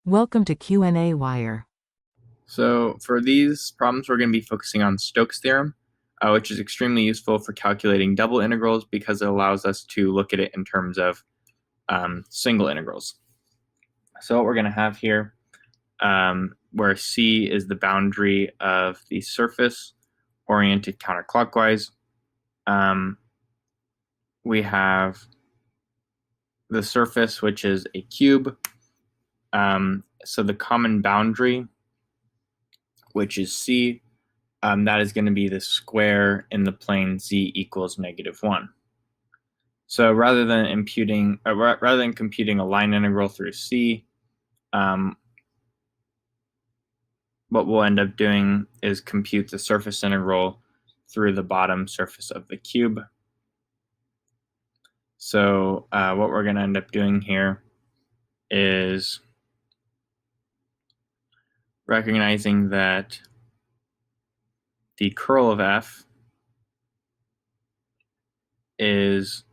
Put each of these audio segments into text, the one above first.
Welcome to qnawire. So for these problems, we're going to be focusing on Stokes Theorem, which is extremely useful for calculating double integrals because it allows us to look at it in terms of single integrals. So what we're going to have here, where C is the boundary of the surface oriented counterclockwise, we have the surface, which is a cube. So the common boundary, which is C, that is going to be the square in the plane z equals -1. So rather than computing a line integral through C, what we'll end up doing is compute the surface integral through the bottom surface of the cube. So what we're going to end up doing here is recognizing that the curl of f is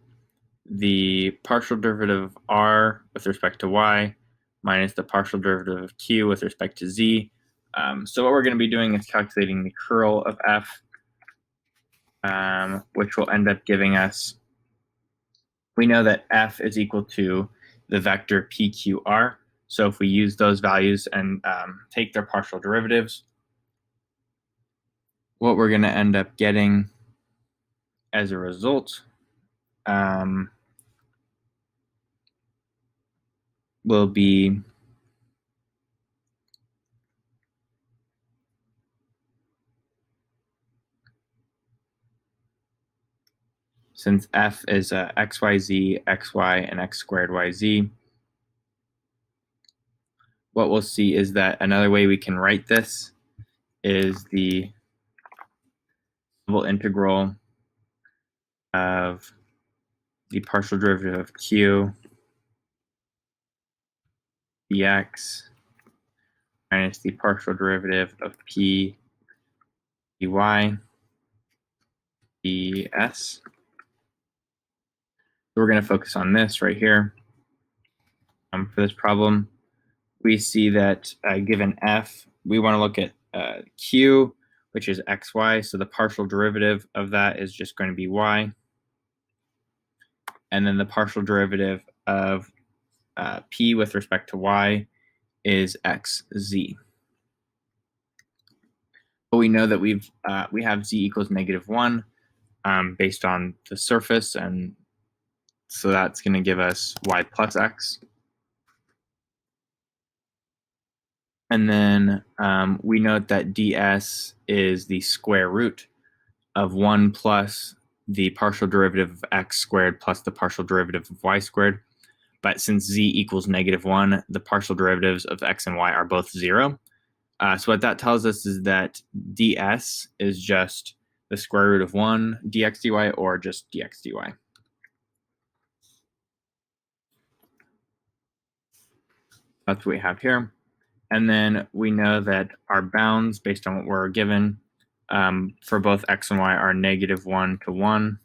the partial derivative of r with respect to y minus the partial derivative of q with respect to z. So what we're going to be doing is calculating the curl of f, which will end up giving us, we know that f is equal to the vector pqr. So if we use those values and take their partial derivatives, what we're going to end up getting as a result will be since f is xyz, xy, and x squared yz, what we'll see is that another way we can write this is the double integral of the partial derivative of q dx minus the partial derivative of p dy ds. So we're going to focus on this right here. For this problem, we see that given f, we want to look at q, which is xy. So the partial derivative of that is just going to be y. And then the partial derivative of p with respect to y is xz. But we know that we have z equals -1 based on the surface, and so that's going to give us y plus x. And then we note that ds is the square root of 1 plus the partial derivative of x squared plus the partial derivative of y squared. But since z equals -1, the partial derivatives of x and y are both 0. So what that tells us is that ds is just the square root of 1 dx dy, or just dx dy. That's what we have here. And then we know that our bounds, based on what we're given, for both x and y are -1 to 1.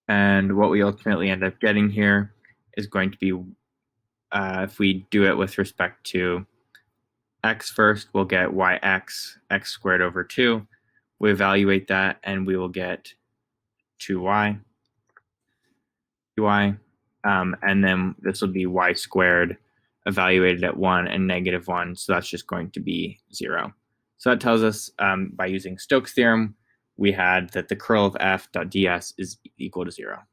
And what we ultimately end up getting here is going to be, if we do it with respect to x first, we'll get yx, x squared over 2. We evaluate that, and we will get 2y, and then this will be y squared evaluated at 1 and -1, so that's just going to be 0. So that tells us, by using Stokes' theorem, we had that the curl of f.ds is equal to 0.